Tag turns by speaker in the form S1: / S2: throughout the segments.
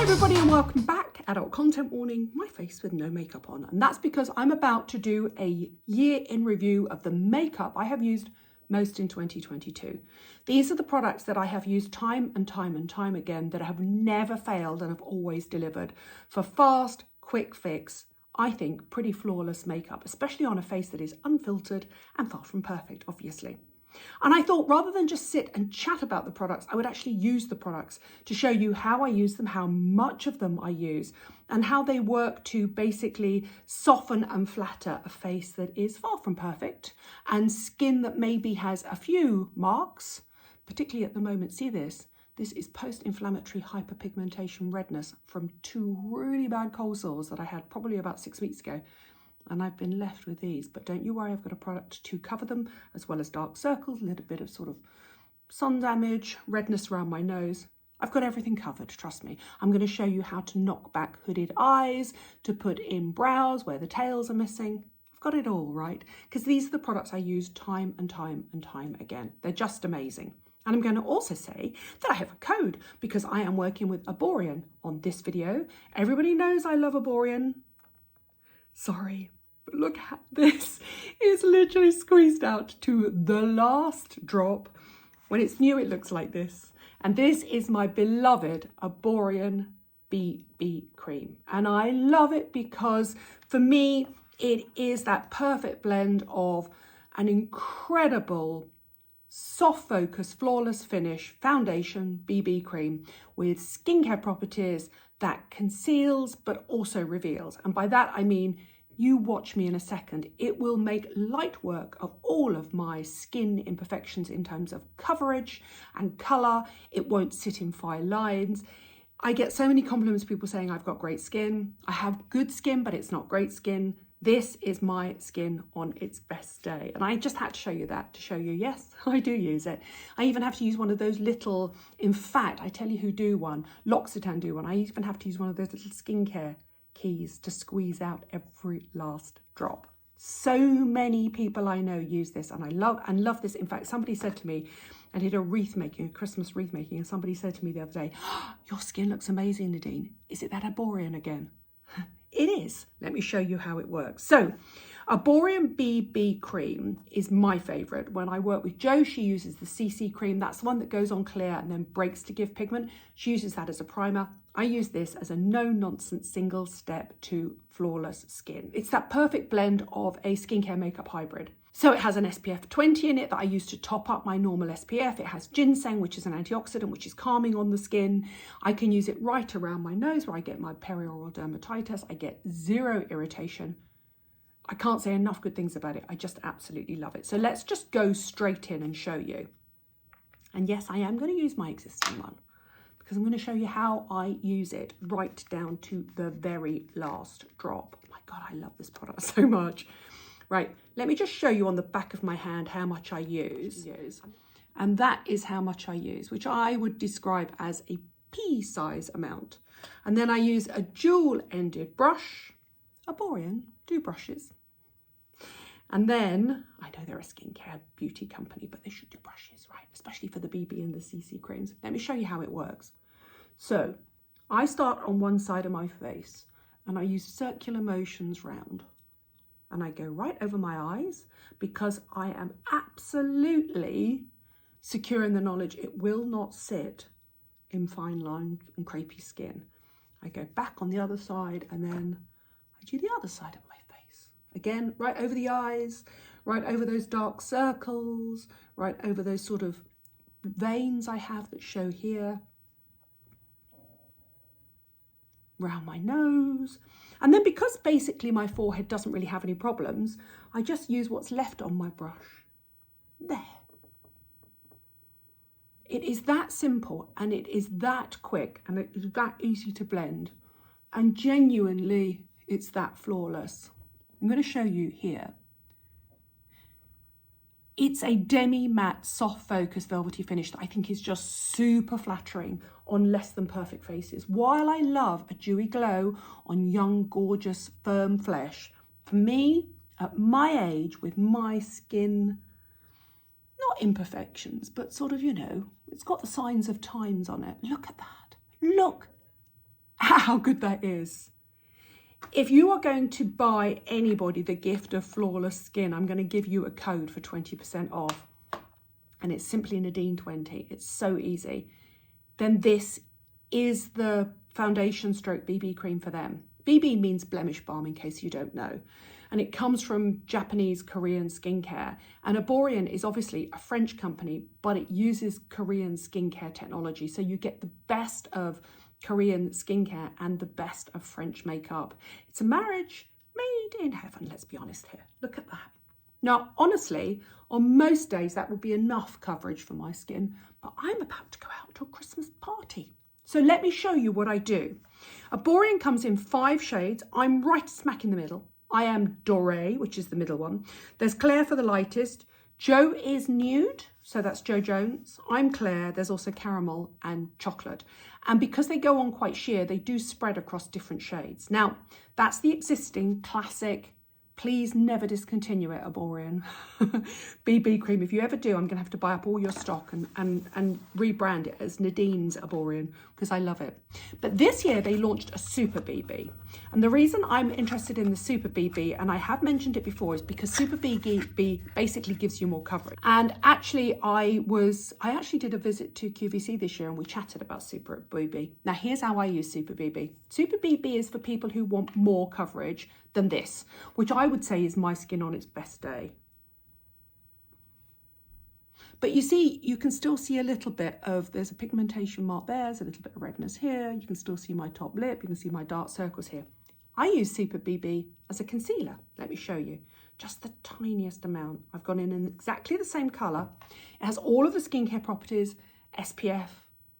S1: everybody and welcome back. Adult content warning, my face with no makeup on. And that's because I'm about to do a year in review of the makeup I have used most in 2022. These are the products that I have used time and time again that have never failed and have always delivered for fast, quick fix, I think pretty flawless makeup, especially on a face that is unfiltered and far from perfect, obviously. And I thought rather than just sit and chat about the products, I would actually use the products to show you how I use them, how much of them I use, and how they work to basically soften and flatter a face that is far from perfect and skin that maybe has a few marks, particularly at the moment. See this? This is post-inflammatory hyperpigmentation redness from 2 really bad cold sores that I had probably about 6 weeks ago. And I've been left with these, but don't you worry, I've got a product to cover them, as well as dark circles, a little bit of sort of sun damage, redness around my nose. I've got everything covered, trust me. I'm going to show you how to knock back hooded eyes, to put in brows where the tails are missing. I've got it all, right? Because these are the products I use time and time again. They're just amazing. And I'm going to also say that I have a code because I am working with Erborian on this video. Everybody knows I love Erborian. Sorry, but look at this. It's literally squeezed out to the last drop. When it's new, it looks like this. And this is my beloved Erborian BB cream. And I love it because for me, it is that perfect blend of an incredible soft focus, flawless finish foundation BB cream with skincare properties that conceals but also reveals. And by that I mean, you watch me in a second, it will make light work of all of my skin imperfections in terms of coverage and colour. It won't sit in fine lines. I get so many compliments, people saying I've got great skin. I have good skin, but it's not great skin. This is my skin on its best day. And I just had to show you that to show you, yes, I do use it. I even have to use one of those little, in fact, I tell you who do one, L'Occitane do one. I even have to use one of those little skincare keys to squeeze out every last drop. So many people I know use this and I love this. In fact, somebody said to me, I did a wreath making, a Christmas wreath making, and somebody said to me the other day, oh, your skin looks amazing, Nadine. Is it that Erborian again? It is. Let me show you how it works. So, Erborian BB cream is my favourite. When I work with Jo, she uses the CC cream. That's the one that goes on clear and then breaks to give pigment. She uses that as a primer. I use this as a no-nonsense single step to flawless skin. It's that perfect blend of a skincare makeup hybrid. So it has an SPF 20 in it that I use to top up my normal SPF. It has ginseng, which is an antioxidant, which is calming on the skin. I can use it right around my nose where I get my perioral dermatitis. I get zero irritation. I can't say enough good things about it. I just absolutely love it. So let's just go straight in and show you. And yes, I am going to use my existing one because I'm going to show you how I use it right down to the very last drop. Oh my God, I love this product so much. Right, let me just show you on the back of my hand how much I use. And that is how much I use, which I would describe as a pea-size amount. And then I use a dual-ended brush. Erborian do brushes. And then, I know they're a skincare beauty company, but they should do brushes, right? Especially for the BB and the CC creams. Let me show you how it works. So, I start on one side of my face and I use circular motions round. And I go right over my eyes because I am absolutely secure in the knowledge it will not sit in fine lines and crepey skin. I go back on the other side and then I do the other side of my face. Again, right over the eyes, right over those dark circles, right over those sort of veins I have that show here. Around my nose. And then because basically my forehead doesn't really have any problems, I just use what's left on my brush. There. It is that simple and it is that quick and it is that easy to blend. And genuinely, it's that flawless. I'm going to show you here. It's a demi-matte, soft focus velvety finish that I think is just super flattering on less than perfect faces. While I love a dewy glow on young, gorgeous, firm flesh, for me, at my age, with my skin, not imperfections, but sort of, you know, it's got the signs of times on it. Look at that. Look how good that is. If you are going to buy anybody the gift of flawless skin, I'm going to give you a code for 20% off. And it's simply Nadine20. It's so easy. Then this is the foundation stroke BB cream for them. BB means blemish balm, in case you don't know. And it comes from Japanese Korean skincare. And Erborian is obviously a French company, but it uses Korean skincare technology. So you get the best of Korean skincare and the best of French makeup. It's a marriage made in heaven, let's be honest here. Look at that. Now, honestly, on most days that would be enough coverage for my skin, but I'm about to go out to a Christmas party. So let me show you what I do. Erborian comes in 5 shades. I'm right smack in the middle. I am Doré, which is the middle one. There's Claire for the lightest. Joe is nude, so that's Joe Jones. I'm Claire. There's also caramel and chocolate. And because they go on quite sheer, they do spread across different shades. Now, that's the existing classic. Please never discontinue it, Erborian BB cream. If you ever do, I'm going to have to buy up all your stock and rebrand it as Nadine's Erborian because I love it. But this year they launched a Super BB. And the reason I'm interested in the Super BB, and I have mentioned it before, is because Super BB basically gives you more coverage. And actually, I actually did a visit to QVC this year and we chatted about Super BB. Now, here's how I use Super BB. Super BB is for people who want more coverage than this, which I would say is my skin on its best day. But you see, you can still see a little bit of, there's a pigmentation mark there, there's a little bit of redness here, you can still see my top lip, you can see my dark circles here. I use Super BB as a concealer. Let me show you. Just the tiniest amount. I've gone in exactly the same colour. It has all of the skincare properties, SPF,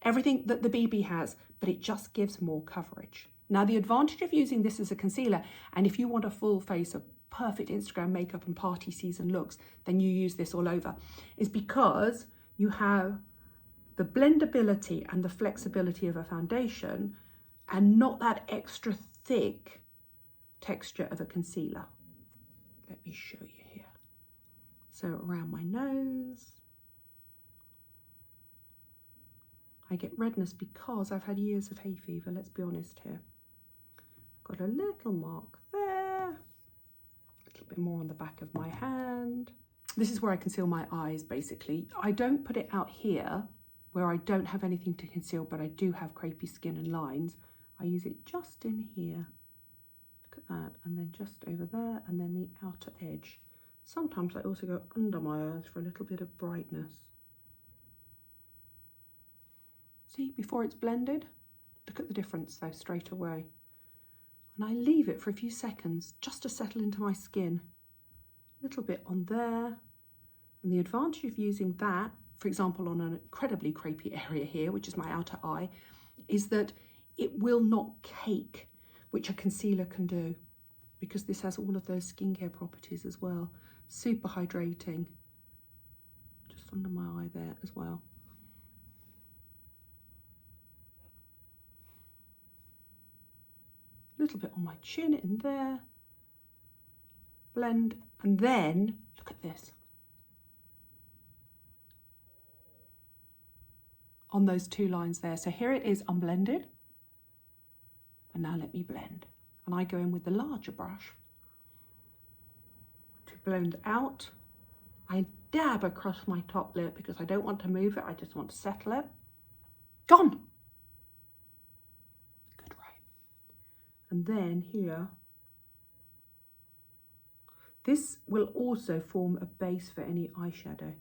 S1: everything that the BB has, but it just gives more coverage. Now, the advantage of using this as a concealer, and if you want a full face of perfect Instagram makeup and party season looks, then you use this all over, is because you have the blendability and the flexibility of a foundation and not that extra thick texture of a concealer. Let me show you here. So around my nose, I get redness because I've had years of hay fever, let's be honest here. Got a little mark there, a little bit more on the back of my hand. This is where I conceal my eyes, basically. I don't put it out here where I don't have anything to conceal, but I do have crepey skin and lines. I use it just in here. Look at that, and then just over there, and then the outer edge. Sometimes I also go under my eyes for a little bit of brightness. See, before it's blended, look at the difference though straight away. And I leave it for a few seconds just to settle into my skin. A little bit on there. And the advantage of using that, for example, on an incredibly crepey area here, which is my outer eye, is that it will not cake, which a concealer can do, because this has all of those skincare properties as well. Super hydrating. Just under my eye there as well. A little bit on my chin in there. Blend, and then look at this. On those 2 lines there. So here it is unblended. And now let me blend. And I go in with the larger brush to blend out. I dab across my top lip because I don't want to move it. I just want to settle it. Gone. Good, right. And then here, this will also form a base for any eyeshadow.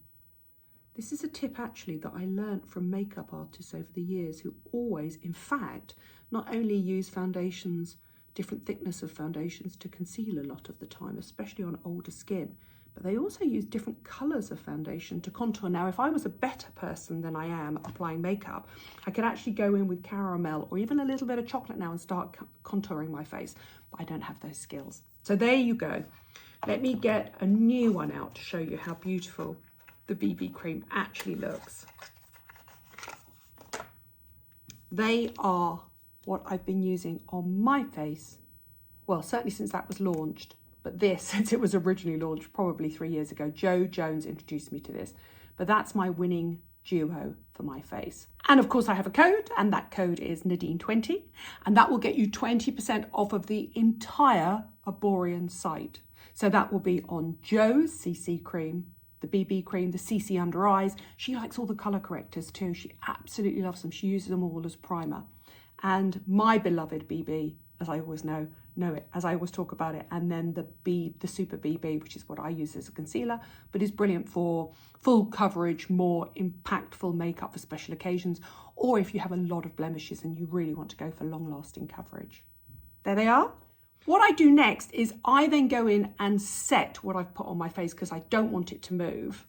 S1: This is a tip actually that I learned from makeup artists over the years who always, in fact, not only use foundations, different thickness of foundations to conceal a lot of the time, especially on older skin, but they also use different colours of foundation to contour. Now, if I was a better person than I am applying makeup, I could actually go in with caramel or even a little bit of chocolate now and start contouring my face, but I don't have those skills. So there you go. Let me get a new one out to show you how beautiful the BB cream actually looks. They are what I've been using on my face, well, certainly since that was launched, but this, since it was originally launched probably 3 years ago. Joe Jones introduced me to this, but that's my winning duo for my face. And of course I have a code, and that code is Nadine20, and that will get you 20% off of the entire Erborian site. So that will be on Jo's CC cream, the BB cream, the CC under eyes. She likes all the colour correctors too. She absolutely loves them. She uses them all as primer. And my beloved BB, as I always know it, as I always talk about it, and then the Super BB, which is what I use as a concealer, but is brilliant for full coverage, more impactful makeup for special occasions, or if you have a lot of blemishes and you really want to go for long-lasting coverage. There they are. What I do next is I then go in and set what I've put on my face because I don't want it to move.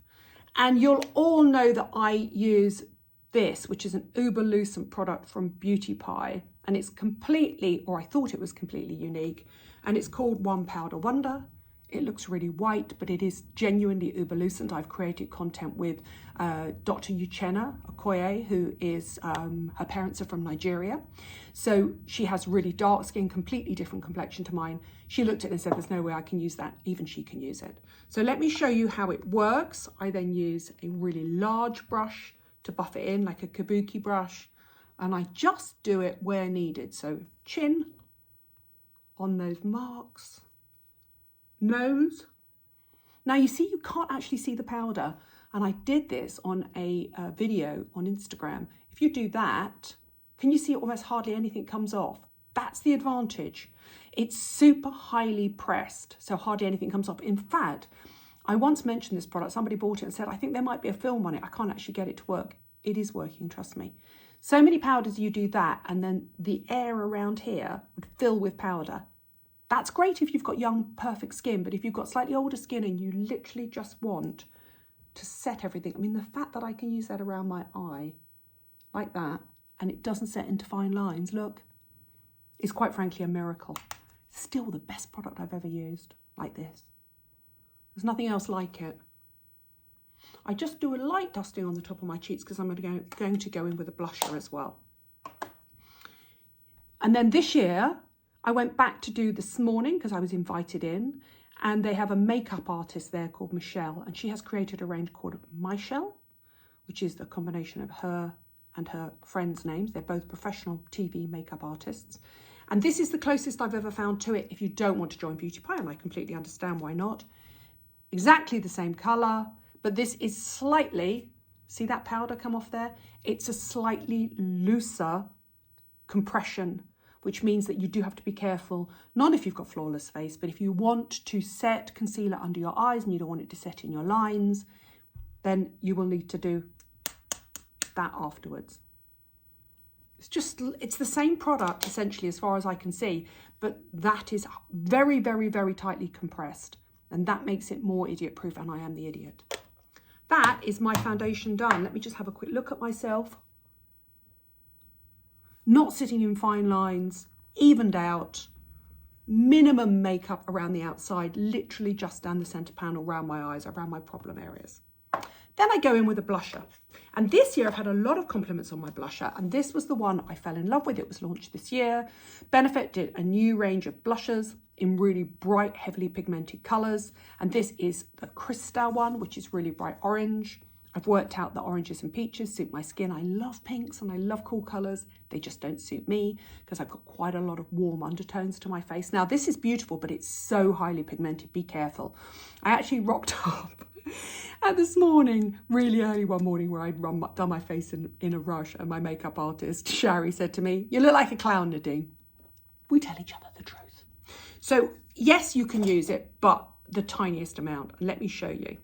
S1: And you'll all know that I use this, which is an uber lucent product from Beauty Pie. And it's completely, or I thought it was completely unique. And it's called One Powder Wonder. It looks really white, but it is genuinely uber lucent. I've created content with Dr. Uchenna Okoye, who is, her parents are from Nigeria. So she has really dark skin, completely different complexion to mine. She looked at it and said, there's no way I can use that. Even she can use it. So let me show you how it works. I then use a really large brush to buff it in, like a kabuki brush. And I just do it where needed. So chin, on those marks, nose. Now you see, you can't actually see the powder. And I did this on a video on Instagram. If you do that, can you see almost hardly anything comes off? That's the advantage. It's super highly pressed, so hardly anything comes off. In fact, I once mentioned this product, somebody bought it and said, I think there might be a film on it. I can't actually get it to work. It is working, trust me. So many powders, you do that, and then the air around here would fill with powder. That's great if you've got young, perfect skin, but if you've got slightly older skin and you literally just want to set everything. I mean, the fact that I can use that around my eye like that, and it doesn't set into fine lines, look, is quite frankly a miracle. Still the best product I've ever used, like this. There's nothing else like it. I just do a light dusting on the top of my cheeks because I'm going to go in with a blusher as well. And then this year, I went back to do This Morning because I was invited in, and they have a makeup artist there called Michelle, and she has created a range called Michelle, which is the combination of her and her friends' names. They're both professional TV makeup artists. And this is the closest I've ever found to it if you don't want to join Beauty Pie, and I completely understand why not. Exactly the same colour, but this is slightly, see that powder come off there? It's a slightly looser compression, which means that you do have to be careful, not if you've got flawless face, but if you want to set concealer under your eyes and you don't want it to set in your lines, then you will need to do that afterwards. It's the same product essentially as far as I can see, but that is very, very, very tightly compressed, and that makes it more idiot proof, and I am the idiot. That is my foundation done. Let me just have a quick look at myself. Not sitting in fine lines, evened out, minimum makeup around the outside, literally just down the center panel, around my eyes, around my problem areas. Then I go in with a blusher. And this year I've had a lot of compliments on my blusher, and this was the one I fell in love with. It was launched this year. Benefit did a new range of blushers in really bright, heavily pigmented colours. And this is the Crystal one, which is really bright orange. I've worked out that oranges and peaches suit my skin. I love pinks and I love cool colours. They just don't suit me because I've got quite a lot of warm undertones to my face. Now, this is beautiful, but it's so highly pigmented. Be careful. I actually rocked up at This Morning, really early one morning, where I'd done my face in a rush, and my makeup artist, Shari, said to me, "You look like a clown, Nadine." We tell each other the truth. So yes, you can use it, but the tiniest amount. And let me show you.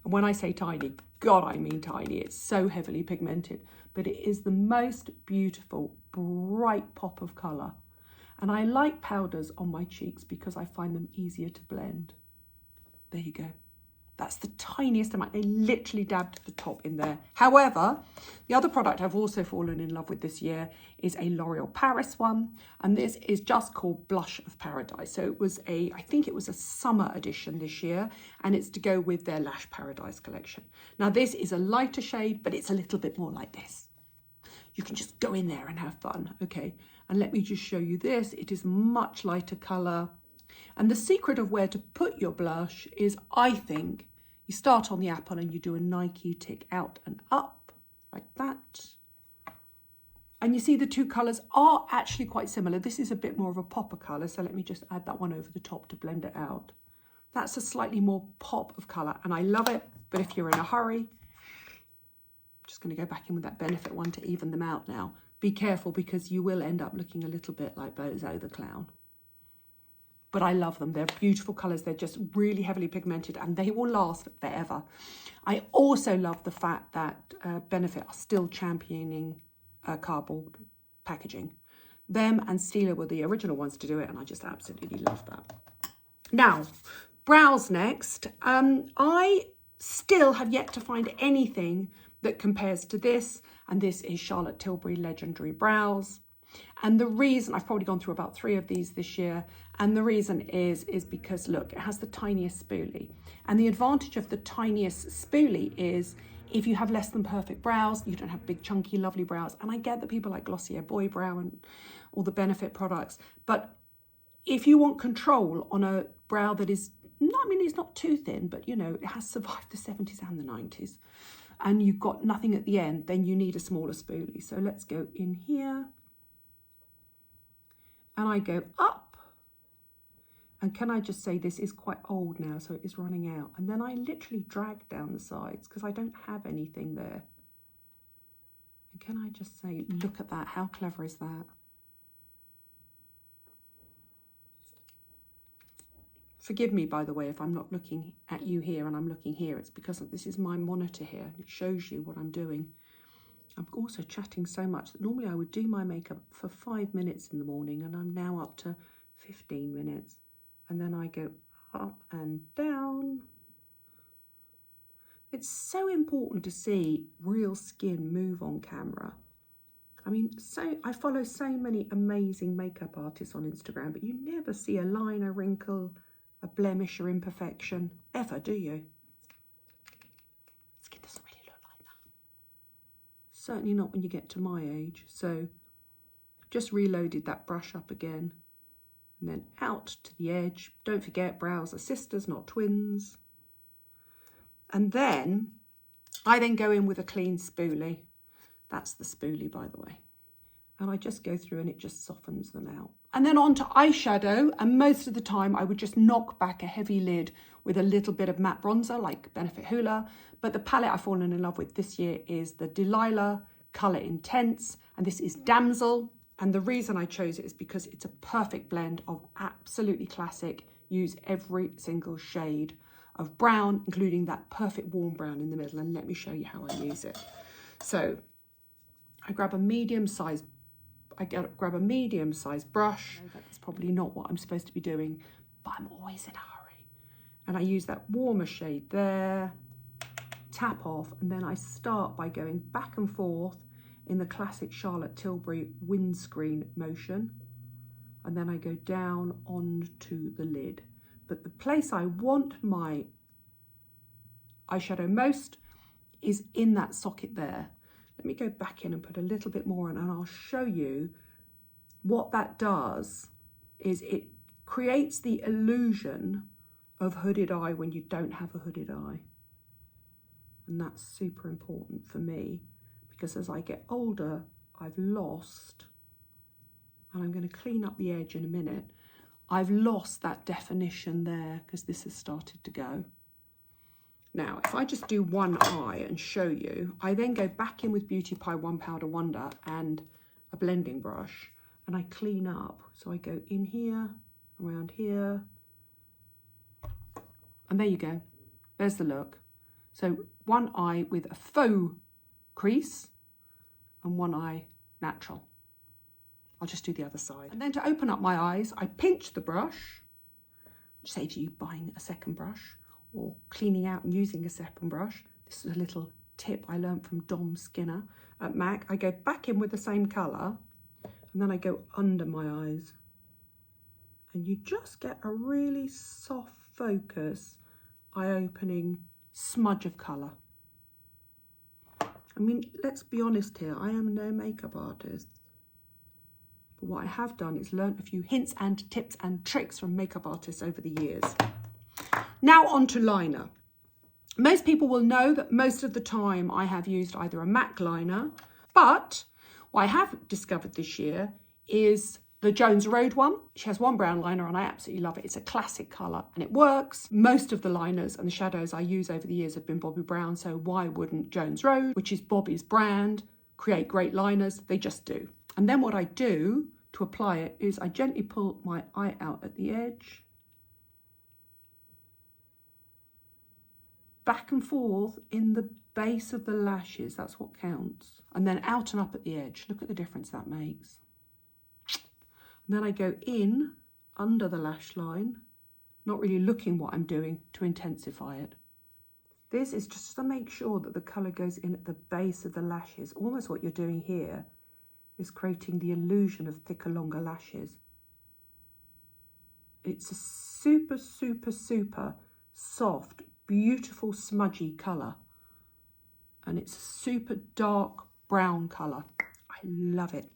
S1: And when I say tiny, God, I mean tiny. It's so heavily pigmented, but it is the most beautiful, bright pop of colour. And I like powders on my cheeks because I find them easier to blend. There you go. That's the tiniest amount. They literally dabbed the top in there. However, the other product I've also fallen in love with this year is a L'Oreal Paris one. And this is just called Blush of Paradise. So it was I think it was a summer edition this year. And it's to go with their Lash Paradise collection. Now this is a lighter shade, but it's a little bit more like this. You can just go in there and have fun. Okay, and let me just show you this. It is much lighter colour. And the secret of where to put your blush is, I think, you start on the apple and you do a Nike tick out and up. like that. And you see the two colours are actually quite similar. This is a bit more of a popper colour, so let me just add that one over the top to blend it out. That's a slightly more pop of colour, and I love it, but if you're in a hurry, I'm just going to go back in with that Benefit one to even them out now. Be careful, because you will end up looking a little bit like Bozo the Clown. But I love them. They're beautiful colours. They're just really heavily pigmented, and they will last forever. I also love the fact that Benefit are still championing cardboard packaging. Them and Stila were the original ones to do it, and I just absolutely love that. Now, brows next. I still have yet to find anything that compares to this, and this is Charlotte Tilbury Legendary Brows. And the reason, I've probably gone through about 3 of these this year, and the reason is because, look, it has the tiniest spoolie. And the advantage of the tiniest spoolie is if you have less than perfect brows, you don't have big, chunky, lovely brows. And I get that people like Glossier Boy Brow and all the Benefit products, but if you want control on a brow that is, I mean, it's not too thin, but you know, it has survived the 70s and the 90s, and you've got nothing at the end, then you need a smaller spoolie. So let's go in here, and I go up. And can I just say, this is quite old now, so it is running out. And then I literally drag down the sides because I don't have anything there. And can I just say, look at that. How clever is that? Forgive me, by the way, if I'm not looking at you here and I'm looking here. It's because this is my monitor here. It shows you what I'm doing. I'm also chatting so much that normally I would do my makeup for 5 minutes in the morning, and I'm now up to 15 minutes. And then I go up and down. It's so important to see real skin move on camera. I mean, I follow so many amazing makeup artists on Instagram, but you never see a line, a wrinkle, a blemish or imperfection, ever, do you? Skin doesn't really look like that. Certainly not when you get to my age. So just reloaded that brush up again. And then out to the edge. Don't forget, brows are sisters, not twins. And then I then go in with a clean spoolie. That's the spoolie, by the way. And I just go through and it just softens them out. And then on to eyeshadow. And most of the time I would just knock back a heavy lid with a little bit of matte bronzer like Benefit Hoola. But the palette I've fallen in love with this year is the Delilah Colour Intense. And this is Damsel. And the reason I chose it is because it's a perfect blend of absolutely classic, use every single shade of brown, including that perfect warm brown in the middle. And let me show you how I use it. So I grab a medium-sized brush. That's probably not what I'm supposed to be doing, but I'm always in a hurry. And I use that warmer shade there, tap off, and then I start by going back and forth in the classic Charlotte Tilbury windscreen motion. And then I go down onto the lid. But the place I want my eyeshadow most is in that socket there. Let me go back in and put a little bit more in, and I'll show you what that does. Is it creates the illusion of hooded eye when you don't have a hooded eye. And that's super important for me, because as I get older, I've lost, and I'm going to clean up the edge in a minute, I've lost that definition there because this has started to go. Now, if I just do one eye and show you, I then go back in with Beauty Pie One Powder Wonder and a blending brush, and I clean up. So I go in here, around here, and there you go. There's the look. So one eye with a faux crease and one eye natural. I'll just do the other side. And then to open up my eyes, I pinch the brush, which saves you buying a second brush or cleaning out and using a second brush. This is a little tip I learned from Dom Skinner at MAC. I go back in with the same colour, and then I go under my eyes. And you just get a really soft focus, eye-opening smudge of colour. I mean, let's be honest here, I am no makeup artist. But what I have done is learnt a few hints and tips and tricks from makeup artists over the years. Now on to liner. Most people will know that most of the time I have used either a MAC liner, but what I have discovered this year is the Jones Road one. She has one brown liner and I absolutely love it. It's a classic colour and it works. Most of the liners and the shadows I use over the years have been Bobbi Brown, so why wouldn't Jones Road, which is Bobbi's brand, create great liners? They just do. And then what I do to apply it is I gently pull my eye out at the edge, back and forth in the base of the lashes, that's what counts. And then out and up at the edge. Look at the difference that makes. And then I go in under the lash line, not really looking what I'm doing to intensify it. This is just to make sure that the colour goes in at the base of the lashes. Almost what you're doing here is creating the illusion of thicker, longer lashes. It's a super, super, super soft, beautiful smudgy colour, and it's a super dark brown colour. I love it.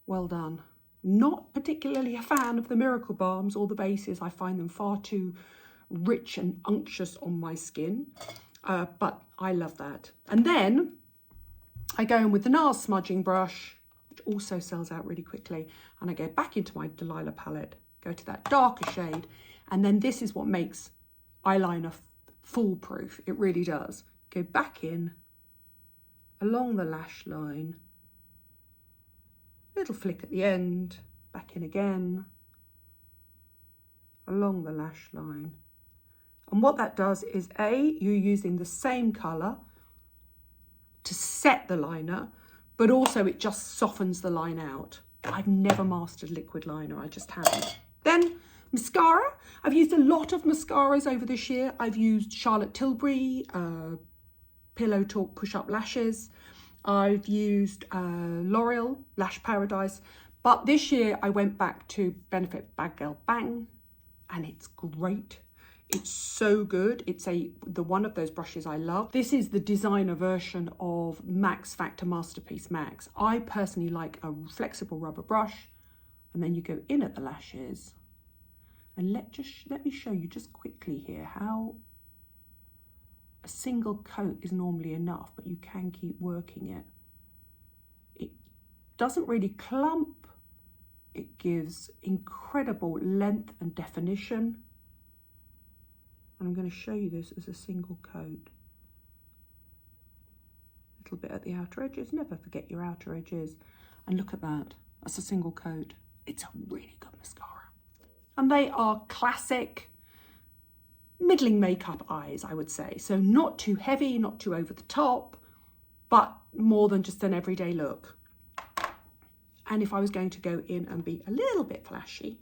S1: Well done. Not particularly a fan of the Miracle Balms or the bases. I find them far too rich and unctuous on my skin, but I love that. And then I go in with the NARS smudging brush, which also sells out really quickly, and I go back into my Delilah palette, go to that darker shade, and then this is what makes eyeliner foolproof. It really does. Go back in along the lash line, little flick at the end, back in again along the lash line. And what that does is you're using the same colour to set the liner, but also it just softens the line out. I've never mastered liquid liner, I just haven't. Then mascara. I've used a lot of mascaras over this year. I've used Charlotte Tilbury, Pillow Talk Push Up Lashes. I've used L'Oreal Lash Paradise. But this year I went back to Benefit Bad Girl Bang, and it's great. It's so good. It's the one of those brushes I love. This is the designer version of Max Factor Masterpiece Max. I personally like a flexible rubber brush, and then you go in at the lashes. And let me show you just quickly here how a single coat is normally enough, but you can keep working it. It doesn't really clump. It gives incredible length and definition. And I'm going to show you this as a single coat. A little bit at the outer edges. Never forget your outer edges. And look at that. That's a single coat. It's a really good mascara. And they are classic middling makeup eyes, I would say. So not too heavy, not too over the top, but more than just an everyday look. And if I was going to go in and be a little bit flashy,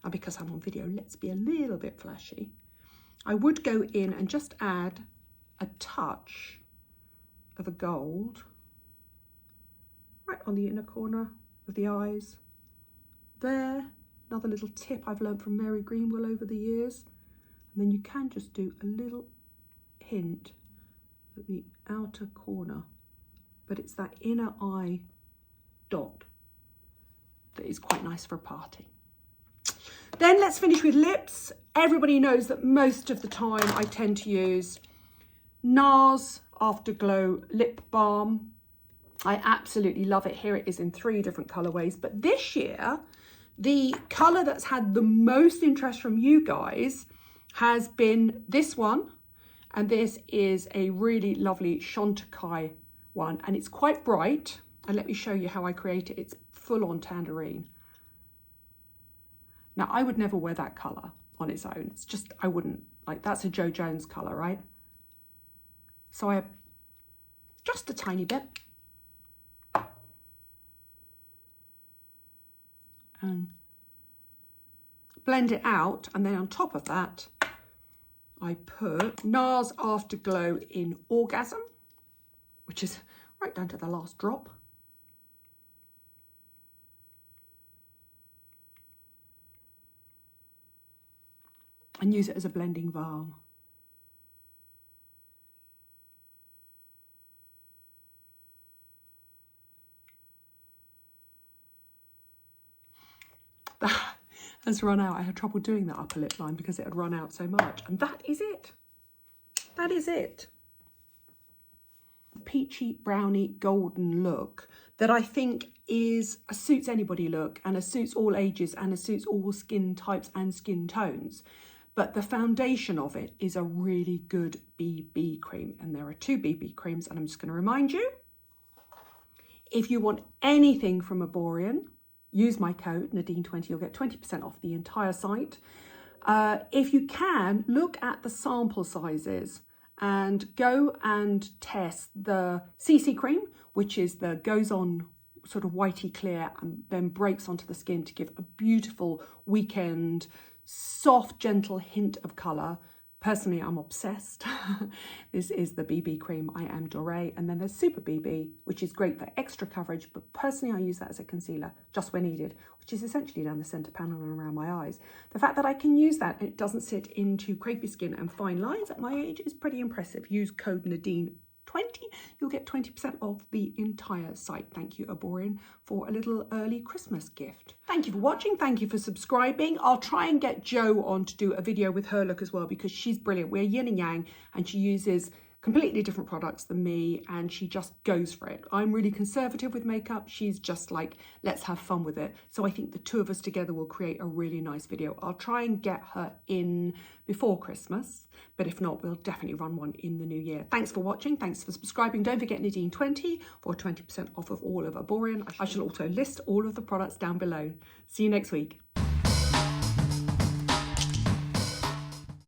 S1: and because I'm on video, let's be a little bit flashy, I would go in and just add a touch of a gold right on the inner corner of the eyes. There. Another little tip I've learned from Mary Greenwell over the years. And then you can just do a little hint at the outer corner. But it's that inner eye dot that is quite nice for a party. Then let's finish with lips. Everybody knows that most of the time I tend to use NARS Afterglow Lip Balm. I absolutely love it. Here it is in 3 different colourways. But this year, the colour that's had the most interest from you guys has been this one, and this is a really lovely Chantecaille one, and it's quite bright, and let me show you how I create it. It's full on tangerine. Now I would never wear that colour on its own. It's just, I wouldn't, like, that's a Jo Jones colour, right? So I just a tiny bit, and blend it out, and then on top of that I put NARS Afterglow in Orgasm, which is right down to the last drop. And use it as a blending balm. That has run out. I had trouble doing that upper lip line because it had run out so much. And that is it. that is it. Peachy browny golden look that I think is a suits anybody look, and a suits all ages, and a suits all skin types and skin tones. But the foundation of it is a really good BB cream, and there are 2 BB creams, and I'm just going to remind you, if you want anything from Erborian, use my code Nadine20, you'll get 20% off the entire site. If you can, look at the sample sizes and go and test the CC cream, which is the goes on sort of whitey clear and then breaks onto the skin to give a beautiful weekend, soft, gentle hint of colour. Personally, I'm obsessed. This is the BB cream I Am Doré. And then there's Super BB, which is great for extra coverage, but personally I use that as a concealer just when needed, which is essentially down the centre panel and around my eyes. The fact that I can use that and it doesn't sit into crepey skin and fine lines at my age is pretty impressive. Use code Nadine20, you'll get 20% off the entire site. Thank you, Erborian, for a little early Christmas gift. Thank you for watching. Thank you for subscribing. I'll try and get Jo on to do a video with her look as well, because she's brilliant. We're yin and yang, and she uses completely different products than me, and she just goes for it. I'm really conservative with makeup. She's just like, let's have fun with it. So I think the 2 of us together will create a really nice video. I'll try and get her in before Christmas, but if not, we'll definitely run one in the new year. Thanks for watching. Thanks for subscribing. Don't forget Nadine20 for 20% off of all of Erborian. I shall also list all of the products down below. See you next week.